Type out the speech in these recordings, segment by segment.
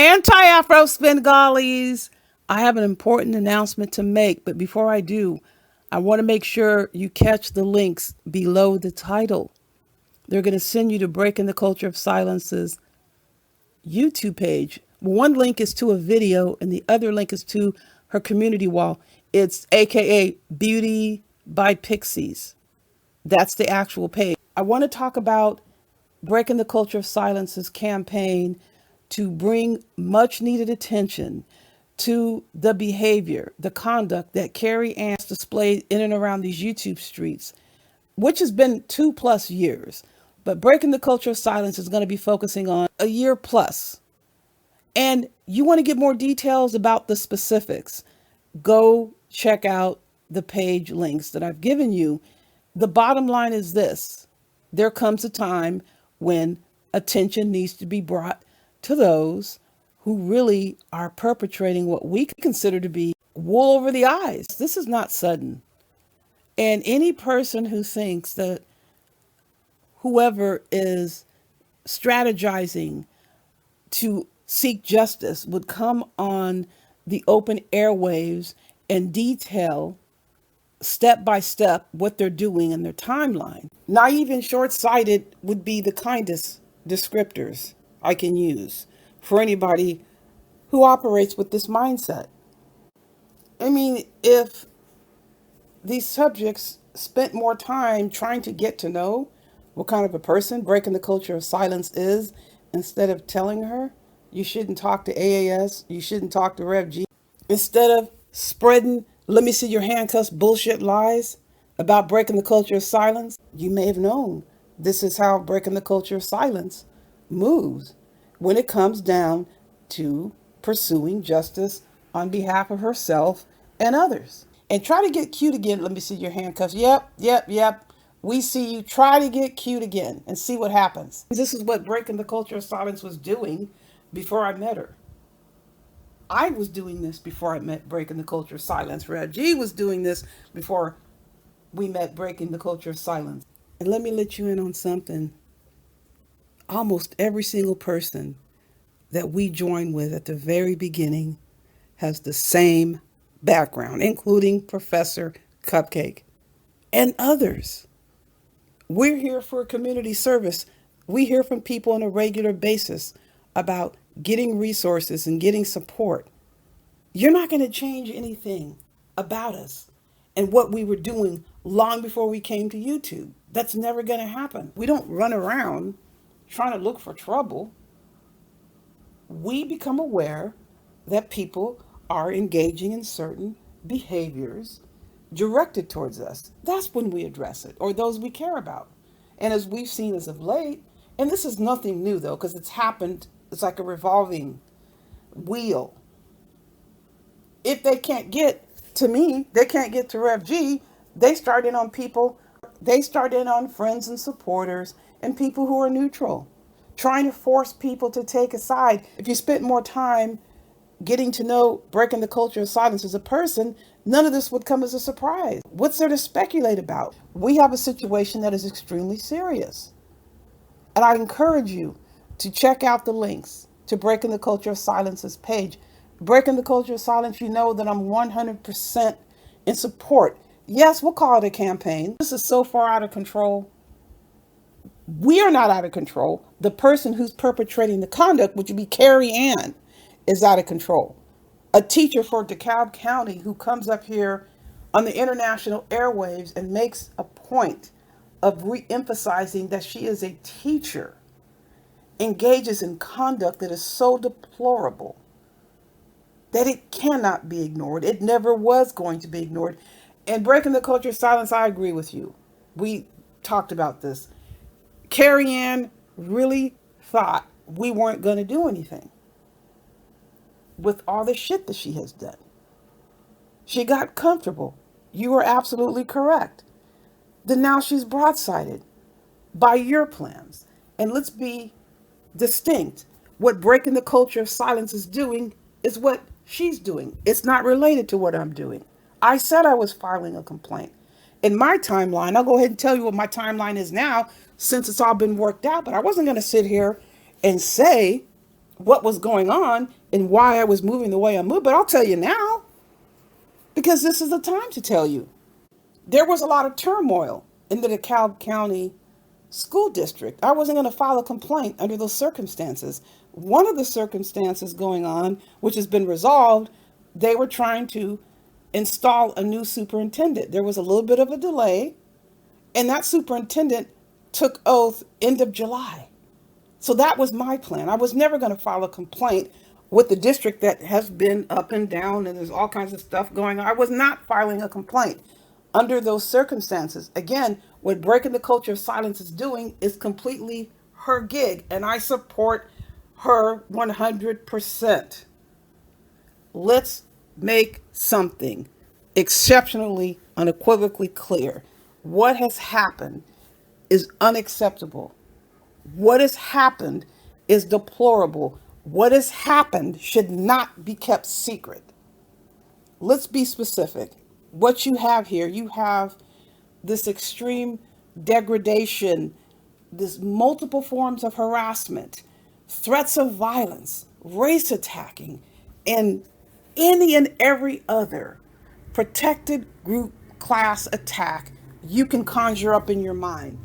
Anti-Afro Svengalis, I have an important announcement to make, but before I do, I want to make sure you catch the links below the title. They're going to send you to Breaking the Culture of Silence's YouTube page. One link is to a video, and the other link is to her community wall. It's AKA Beauty by Pixies. That's the actual page. I want to talk about Breaking the Culture of Silence's campaign to bring much needed attention to the behavior, the conduct that Carrie Ann's displayed in and around these YouTube streets, which has been 2+ years. But Breaking the Culture of Silence is going to be focusing on a year plus. And you want to get more details about the specifics, go check out the page links that I've given you. The bottom line is this: there comes a time when attention needs to be brought to those who really are perpetrating what we consider to be wool over the eyes. This is not sudden. And any person who thinks that whoever is strategizing to seek justice would come on the open airwaves and detail step by step what they're doing in their timeline. Naive and short sighted would be the kindest descriptors I can use for anybody who operates with this mindset. I mean, if these subjects spent more time trying to get to know what kind of a person Breaking the Culture of Silence is, instead of telling her you shouldn't talk to AAS, you shouldn't talk to Rev G, instead of spreading let me see your handcuffs bullshit lies about Breaking the Culture of Silence, you may have known this is how Breaking the Culture of Silence moves when it comes down to pursuing justice on behalf of herself and others. And try to get cute again. Let me see your handcuffs. Yep, yep, yep. We see you. Try to get cute again and see what happens. This is what Breaking the Culture of Silence was doing before I met her. I was doing this before I met Breaking the Culture of Silence. Reg G was doing this before we met Breaking the Culture of Silence. And let me let you in on something. Almost every single person that we join with at the very beginning has the same background, including Professor Cupcake and others. We're here for community service. We hear from people on a regular basis about getting resources and getting support. You're not going to change anything about us and what we were doing long before we came to YouTube. That's never going to happen. We don't run around trying to look for trouble. We become aware that people are engaging in certain behaviors directed towards us. That's when we address it, or those we care about. And as we've seen as of late, and this is nothing new though, because it's happened, it's like a revolving wheel. If they can't get to me, they can't get to Rev G, they start in on people, they start in on friends and supporters and people who are neutral, trying to force people to take a side. If you spent more time getting to know Breaking the Culture of Silence as a person, none of this would come as a surprise. What's there to speculate about? We have a situation that is extremely serious. And I encourage you to check out the links to Breaking the Culture of Silence's page. Breaking the Culture of Silence, you know that I'm 100% in support. Yes, we'll call it a campaign. This is so far out of control. We are not out of control. The person who's perpetrating the conduct, which would be Carrie Ann, is out of control. A teacher for Dekalb County who comes up here on the international airwaves and makes a point of re-emphasizing that she is a teacher, engages in conduct that is so deplorable that it cannot be ignored. It never was going to be ignored. And Breaking the Culture of Silence, I agree with you. We talked about this. Carrie Ann really thought we weren't going to do anything with all the shit that she has done. She got comfortable. You are absolutely correct. Then now she's broadsided by your plans. And let's be distinct. What Breaking the Culture of Silence is doing is what she's doing. It's not related to what I'm doing. I said I was filing a complaint. In my timeline, I'll go ahead and tell you what my timeline is now since it's all been worked out, but I wasn't going to sit here and say what was going on and why I was moving the way I moved, but I'll tell you now because this is the time to tell you. There was a lot of turmoil in the DeKalb County School District. I wasn't going to file a complaint under those circumstances. One of the circumstances going on, which has been resolved, they were trying to install a new superintendent. There was a little bit of a delay, and that superintendent took oath end of July. So that was my plan. I was never going to file a complaint with the district that has been up and down and there's all kinds of stuff going on. I was not filing a complaint under those circumstances. Again, what Breaking the Culture of Silence is doing is completely her gig, and I support her 100%. Let's make something exceptionally, unequivocally clear. What has happened is unacceptable. What has happened is deplorable. What has happened should not be kept secret. Let's be specific. What you have here, you have this extreme degradation, this multiple forms of harassment, threats of violence, race attacking, and any and every other protected group class attack you can conjure up in your mind.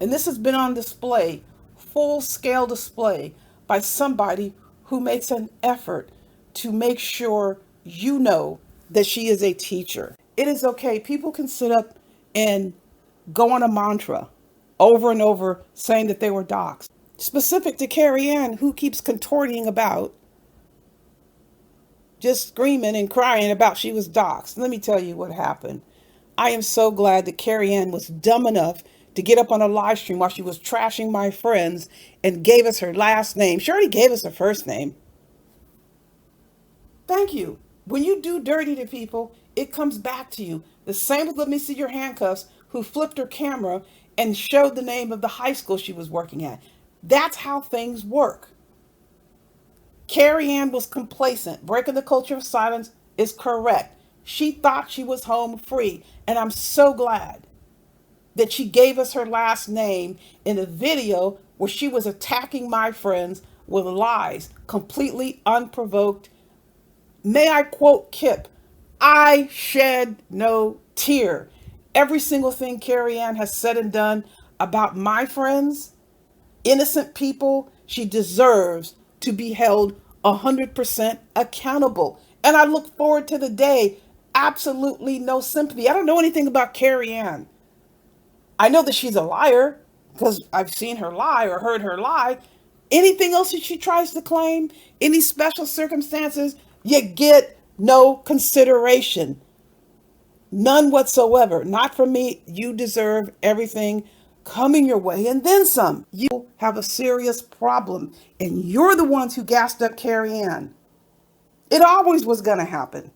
And this has been on display, full scale display, by somebody who makes an effort to make sure you know that she is a teacher. It is okay. People can sit up and go on a mantra over and over saying that they were doxxed. Specific to Carrie Ann, who keeps contorting about, just screaming and crying about she was doxxed. Let me tell you what happened. I am so glad that Carrie Ann was dumb enough to get up on a live stream while she was trashing my friends and gave us her last name. She already gave us her first name. Thank you. When you do dirty to people, it comes back to you. The same with Let Me See Your Handcuffs, who flipped her camera and showed the name of the high school she was working at. That's how things work. Carrie Ann was complacent. Breaking the Culture of Silence is correct. She thought she was home free. And I'm so glad that she gave us her last name in a video where she was attacking my friends with lies, completely unprovoked. May I quote Kip, I shed no tear. Every single thing Carrie Ann has said and done about my friends, innocent people, she deserves to be held 100% accountable. And I look forward to the day. Absolutely no sympathy. I don't know anything about Carrie Ann. I know that she's a liar because I've seen her lie or heard her lie. Anything else that she tries to claim, any special circumstances, you get no consideration. None whatsoever. Not from me. You deserve everything coming your way and then some. You have a serious problem, and you're the ones who gassed up Carrie Ann. It always was going to happen.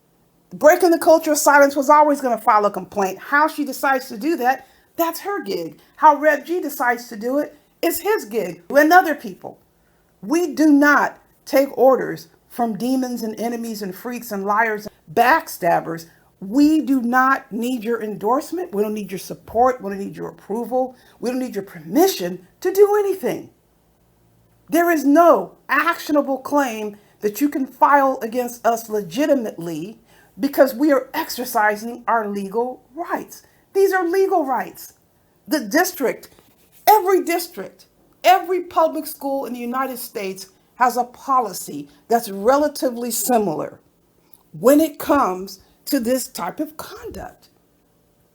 Breaking the Culture of Silence was always going to file a complaint. How she decides to do that, that's her gig. How Rev G decides to do it is his gig. And other people. We do not take orders from demons and enemies and freaks and liars and backstabbers. We do not need your endorsement. We don't need your support. We don't need your approval. We don't need your permission to do anything. There is no actionable claim that you can file against us legitimately because we are exercising our legal rights. These are legal rights. The district, every public school in the United States has a policy that's relatively similar when it comes to this type of conduct.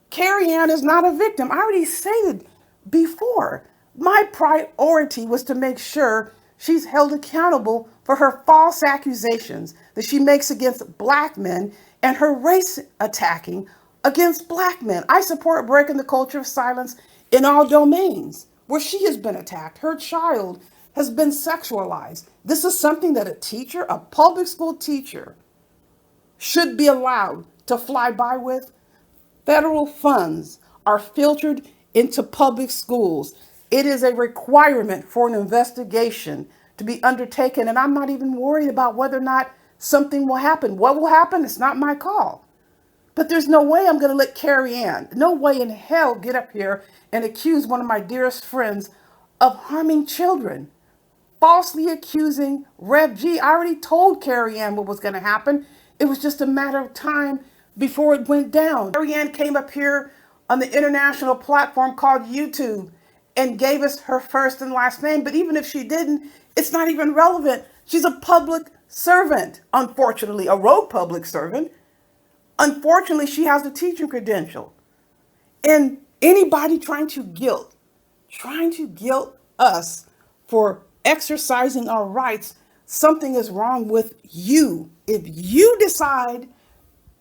Carrie Ann is not a victim. I already stated before, my priority was to make sure she's held accountable for her false accusations that she makes against black men and her race attacking against black men. I support Breaking the Culture of Silence in all domains where she has been attacked. Her child has been sexualized. This is something that a teacher, a public school teacher, should be allowed to fly by with. Federal funds are filtered into public schools. It is a requirement for an investigation to be undertaken, and I'm not even worried about whether or not something will happen. What will happen? It's not my call. But there's no way I'm going to let Carrie Ann, no way in hell, get up here and accuse one of my dearest friends of harming children. falsely accusing Rev G. I already told Carrie Ann what was going to happen. It was just a matter of time before it went down. Carrie Ann came up here on the international platform called YouTube and gave us her first and last name. But even if she didn't, it's not even relevant. She's a public servant, unfortunately, a rogue public servant. Unfortunately, she has a teaching credential. And anybody trying to guilt us for exercising our rights, something is wrong with you. If you decide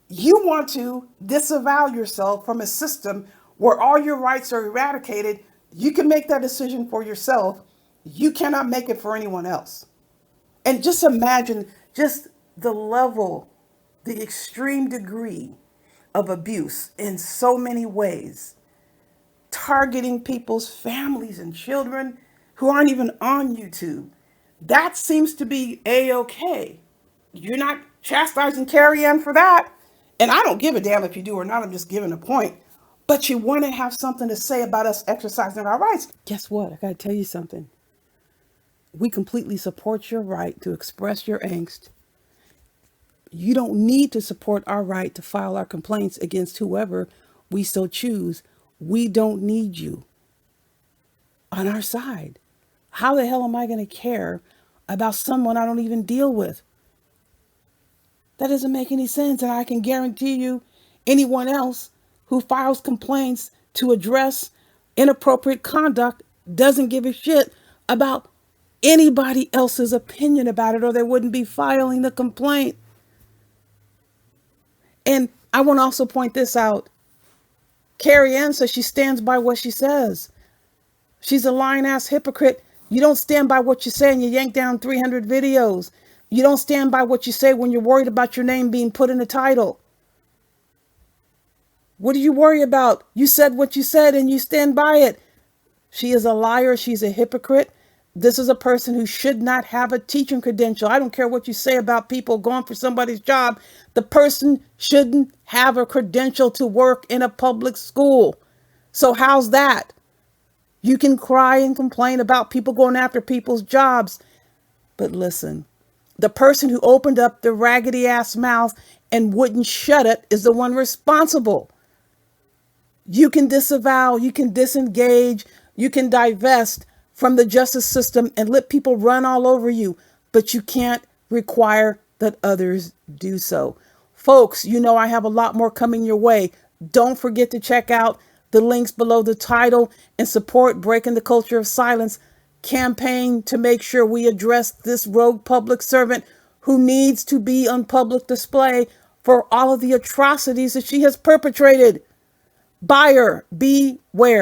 you want to disavow yourself from a system where all your rights are eradicated, you can make that decision for yourself. You cannot make it for anyone else. And just imagine just the level, the extreme degree of abuse in so many ways, targeting people's families and children who aren't even on YouTube. That seems to be a-okay. You're not chastising Carrie Ann for that. And I don't give a damn if you do or not. I'm just giving a point. But you want to have something to say about us exercising our rights. Guess what? I got to tell you something. We completely support your right to express your angst. You don't need to support our right to file our complaints against whoever we so choose. We don't need you on our side. How the hell am I going to care about someone I don't even deal with? That doesn't make any sense. And I can guarantee you, anyone else who files complaints to address inappropriate conduct doesn't give a shit about anybody else's opinion about it, or they wouldn't be filing the complaint. And I want to also point this out. Carrie Ann says she stands by what she says. She's a lying ass hypocrite. You don't stand by what you say and you yank down 300 videos. You don't stand by what you say when you're worried about your name being put in the title. What do you worry about? You said what you said and you stand by it. She is a liar. She's a hypocrite. This is a person who should not have a teaching credential. I don't care what you say about people going for somebody's job. The person shouldn't have a credential to work in a public school. So how's that? You can cry and complain about people going after people's jobs. But listen, the person who opened up the raggedy ass mouth and wouldn't shut it is the one responsible. You can disavow, you can disengage, you can divest from the justice system and let people run all over you, but you can't require that others do so. Folks, you know I have a lot more coming your way. Don't forget to check out the links below the title and support Breaking the Culture of Silence campaign to make sure we address this rogue public servant who needs to be on public display for all of the atrocities that she has perpetrated. Buyer, beware.